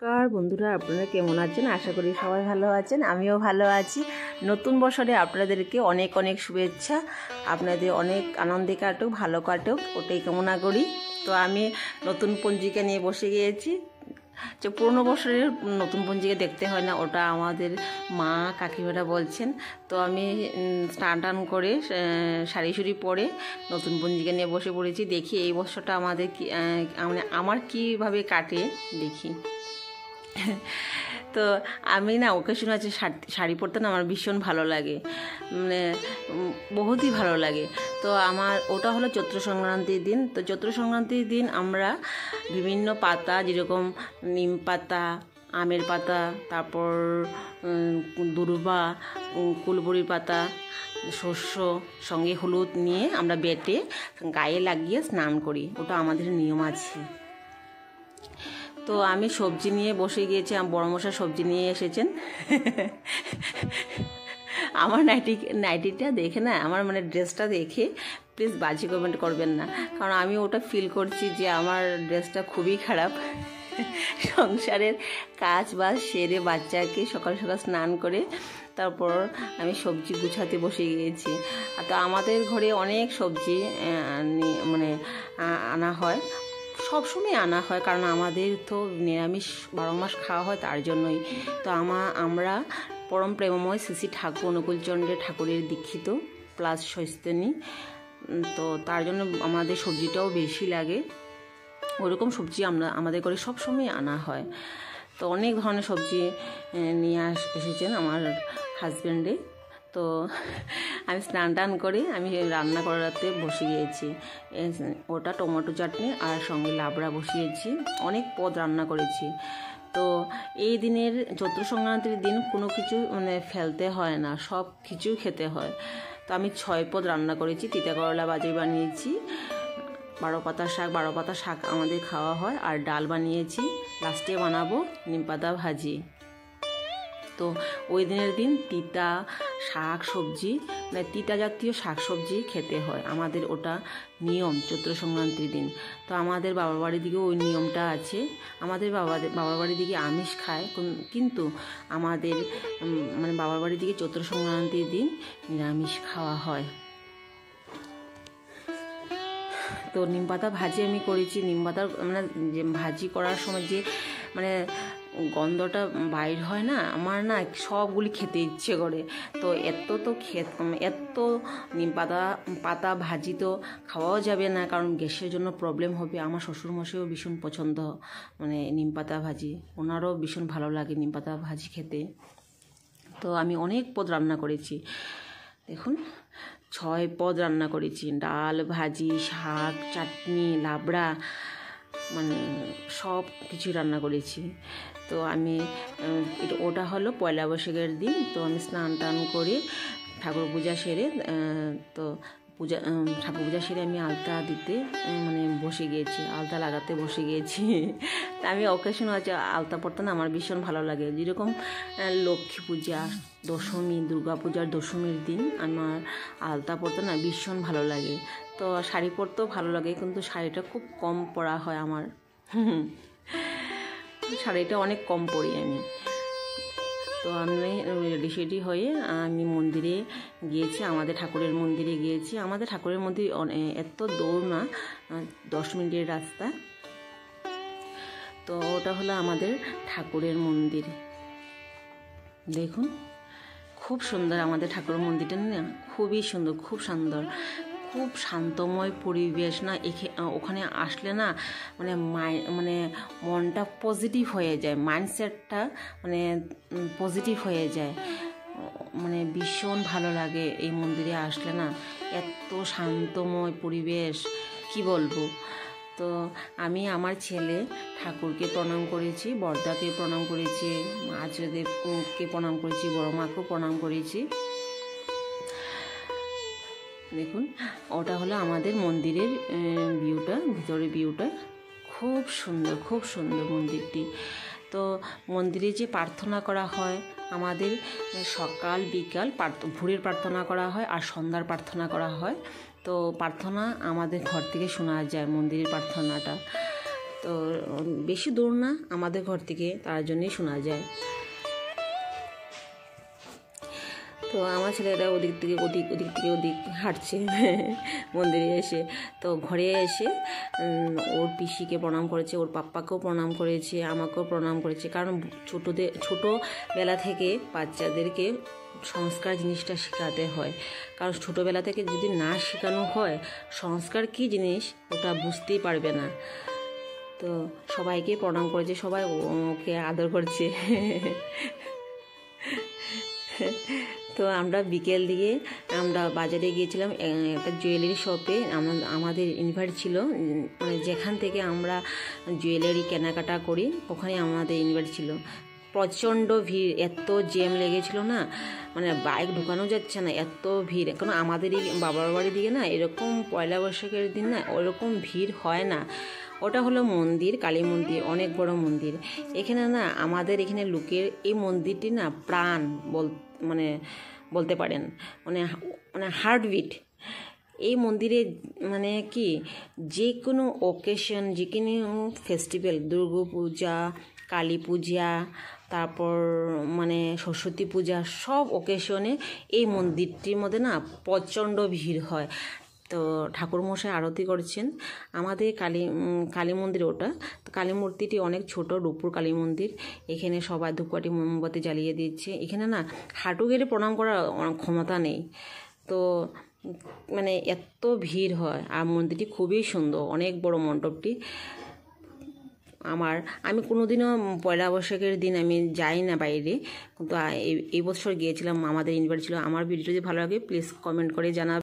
নমস্কার বন্ধুরা, আপনারা কেমন আছেন? আশা করি সবাই ভালো আছেন, আমিও ভালো আছি। নতুন বছরে আপনাদেরকে অনেক অনেক শুভেচ্ছা। আপনাদের অনেক আনন্দে কাটুক, ভালো কাটুক, ওটাই কামনা করি। তো আমি নতুন পঞ্জিকা নিয়ে বসে গিয়েছি। যে পুরনো বছরের নতুন পঞ্জিকা দেখতে হয় না, ওটা আমাদের মা কাকিমারা বলছেন। তো আমি স্নান টান করে শাড়ি শুড়ি পরে নতুন পঞ্জিকা নিয়ে বসে পড়েছি। দেখি এই বছরটা আমাদের কি মানে আমার কীভাবে কাটে দেখি। তো আমি না ওকেশন আছে শাড়ি পরতে না আমার ভীষণ ভালো লাগে, মানে বহুতই ভালো লাগে। তো আমার ওটা হলো চৈত্র সংক্রান্তির দিন। তো চৈত্র সংক্রান্তির দিন আমরা বিভিন্ন পাতা, যেরকম নিম পাতা, আমের পাতা, তারপর দুর্বা, কুলবড়ির পাতা, শস্য সঙ্গে হলুদ নিয়ে আমরা বেটে গায়ে লাগিয়ে স্নান করি, ওটা আমাদের নিয়ম আছে। তো আমি সবজি নিয়ে বসে গিয়েছি, বড়মশাই সবজি নিয়ে এসেছেন। আমার নাইটিটা দেখে না, আমার মানে ড্রেসটা দেখে প্লিজ বাজে কমেন্ট করবেন না, কারণ আমি ওটা ফিল করছি যে আমার ড্রেসটা খুবই খারাপ। সংসারের কাজ বাজ সেরে বাচ্চাকে সকাল সকাল স্নান করে তারপর আমি সবজি গুছাতে বসে গিয়েছি। তো আমাদের ঘরে অনেক সবজি মানে আনা হয়, সবসময় আনা হয়, কারণ আমাদের তো নিরামিষ 12 মাস খাওয়া হয়, তার জন্যই। তো আমরা পরম প্রেমময় শ্রী ঠাকুর অনুকূলচন্দ্রের ঠাকুরের দীক্ষিত প্লাস সৈস্তেনী, তো তার জন্য আমাদের সবজিটাও বেশি লাগে। ওরকম সবজি আমাদের ঘরে সবসময় আনা হয়। তো অনেক ধরনের সবজি নিয়ে এসেছেন আমার হাজব্যান্ডে। তো আমি স্নান টান করে আমি রান্না করাতে বসে গিয়েছি। ওটা টমেটো চাটনি আর সঙ্গে লাবড়া বসিয়েছি, অনেক পদ রান্না করেছি। তো এই দিনের চৈত্র সংক্রান্তির দিন কোনো কিছু মানে ফেলতে হয় না, সব কিছু খেতে হয়। তো আমি 6 পদ রান্না করেছি। তিতা করলা ভাজি বানিয়েছি, 12 পাতা শাক আমাদের খাওয়া হয়, আর ডাল বানিয়েছি। লাস্টে বানাবো নিম পাতা ভাজি। তো ওই দিনের দিন তিতা শাক সবজি, মানে তিতা জাতীয় শাক সবজি খেতে হয়, আমাদের ওটা নিয়ম চৈত্র সংক্রান্তির দিন। তো আমাদের বাবার বাড়ির দিকেও ওই নিয়মটা আছে। আমাদের বাবার বাড়ির দিকে আমিষ খায়, কিন্তু আমাদের মানে বাবার বাড়ির দিকে চৈত্র সংক্রান্তির দিন নিরামিষ খাওয়া হয়। তো নিম পাতা ভাজি আমি করেছি। নিম পাতার মানে যে ভাজি করার সময় যে মানে গন্ধটা বাইর হয় না, আমার না সবগুলি খেতে ইচ্ছে করে। তো এত নিম পাতা ভাজি তো খাওয়াও যাবে না, কারণ গ্যাসের জন্য প্রবলেম হবে। আমার শ্বশুরমশাইও ভীষণ পছন্দ মানে নিম পাতা ভাজি, ওনারও ভীষণ ভালো লাগে নিম পাতা ভাজি খেতে। তো আমি অনেক পদ রান্না করেছি, দেখুন 6 পদ রান্না করেছি, ডাল ভাজি শাক চাটনি লাবড়া, মানে সব কিছু রান্না করেছি। তো আমি ওটা হলো পয়লা বৈশাখের দিন। তো আমি স্নান টান করে ঠাকুর পূজা সেরে ঠাকুর পূজা সেরে আমি আলতা দিতে মানে বসে গিয়েছি, আলতা লাগাতে বসে গিয়েছি। তা আমি অকেশন আছে আলতা পরতে না আমার ভীষণ ভালো লাগে। যেরকম লক্ষ্মী পূজা, দশমী, দুর্গা পূজার দশমীর দিন আমার আলতা পরতে না ভীষণ ভালো লাগে। তো শাড়ি পরতেও ভালো লাগে, কিন্তু শাড়িটা খুব কম পরা হয় আমার। শাড়িটা অনেক কম পরি আমি। তো আমি রেডি হয়ে আমি মন্দিরে গিয়েছি, আমাদের ঠাকুরের মন্দিরে গিয়েছি। আমাদের ঠাকুরের মন্দির এত দূর না, 10 মিনিটের রাস্তা। তো ওটা হলো আমাদের ঠাকুরের মন্দির, দেখুন খুব সুন্দর আমাদের ঠাকুরের মন্দিরটা না, খুবই সুন্দর, খুব সুন্দর, খুব শান্তময় পরিবেশ না। ওখানে আসলে না মানে মনটা পজিটিভ হয়ে যায়, মাইন্ডসেটটা মানে পজিটিভ হয়ে যায়, মানে ভীষণ ভালো লাগে এই মন্দিরে আসলে না। এত শান্তময় পরিবেশ কি বলবো। তো আমি আমার ছেলে ঠাকুরকে প্রণাম করেছি, বড়দাকে প্রণাম করেছি, আচার্যদেবকে প্রণাম করেছি, বড় মাকেও প্রণাম করেছি। দেখুন ওটা হলো আমাদের মন্দিরের ভিউটা, ভিতরের ভিউটা খুব সুন্দর, খুব সুন্দর মন্দিরটি। তো মন্দিরে যে প্রার্থনা করা হয় আমাদের সকাল বিকাল ভোরের প্রার্থনা করা হয় আর সন্ধ্যার প্রার্থনা করা হয়। তো প্রার্থনা আমাদের ঘর থেকে শোনা যায়, মন্দিরের প্রার্থনাটা। তো বেশি দূর না আমাদের ঘর থেকে, তার জন্যই শোনা যায়। তো আমার ছেলেরা ওদিক থেকে ওদিক হাঁটছে মন্দিরে এসে। তো ঘরে এসে ওর পিসিকে প্রণাম করেছে, ওর পাপ্পাকেও প্রণাম করেছে, আমাকেও প্রণাম করেছে। কারণ ছোটোবেলা থেকে বাচ্চাদেরকে সংস্কার জিনিসটা শেখাতে হয়। কারণ ছোটোবেলা থেকে যদি না শেখানো হয় সংস্কার কী জিনিস ওটা বুঝতেই পারবে না। তো সবাইকে প্রণাম করেছে, সবাই ওকে আদর করছে। তো আমরা বিকেল দিকে আমরা বাজারে গিয়েছিলাম একটা জুয়েলারি শপে। আমাদের ইনভাইট ছিল, মানে যেখান থেকে আমরা জুয়েলারি কেনাকাটা করি ওখানে আমাদের ইনভাইট ছিল। প্রচণ্ড ভিড়, এত জ্যাম লেগেছিল না, মানে বাইক ঢুকানো যাচ্ছে না, এত ভিড়। কারণ আমাদের এই বাবার বাড়ির দিকে না এরকম পয়লা বৈশাখের দিন না ওরকম ভিড় হয় না। ওটা হলো মন্দির, কালী মন্দির, অনেক বড় মন্দির। এখানে না আমাদের এখানে লোকের এই মন্দিরটি না প্রাণ বলতে পারেন, মানে হার্টবিট। এই মন্দিরে মানে কি যে কোনো অকেশন, যে কোনো ফেস্টিভ্যাল, দুর্গা পূজা, কালী পূজা, তারপর মানে সরস্বতী পূজা, সব অকেশনে এই মন্দিরটির মধ্যে না প্রচণ্ড ভিড় হয়। তো ঠাকুরমশাই আরতি করছেন আমাদের কালী মন্দির। ওটা কালী মূর্তিটি অনেক ছোট, রূপপুর কালী মন্দির। এখানে সবাই ধূপকাঠি মোমবাতি জ্বালিয়ে দিচ্ছে। এখানে না হাঁটু গেড়ে প্রণাম করার ক্ষমতা নেই। তো মানে এত ভিড় হয়। আর মন্দিরটি খুবই সুন্দর, অনেক বড় মণ্ডপটি। আমি কোনোদিনও পয়লা বৈশাখের দিন আমি যাই না বাইরে, কিন্তু এই বছর গিয়েছিলাম, আমাদের ইনভাইট ছিল। আমার ভিডিও যদি ভালো লাগে প্লিজ কমেন্ট করে জানাবেন।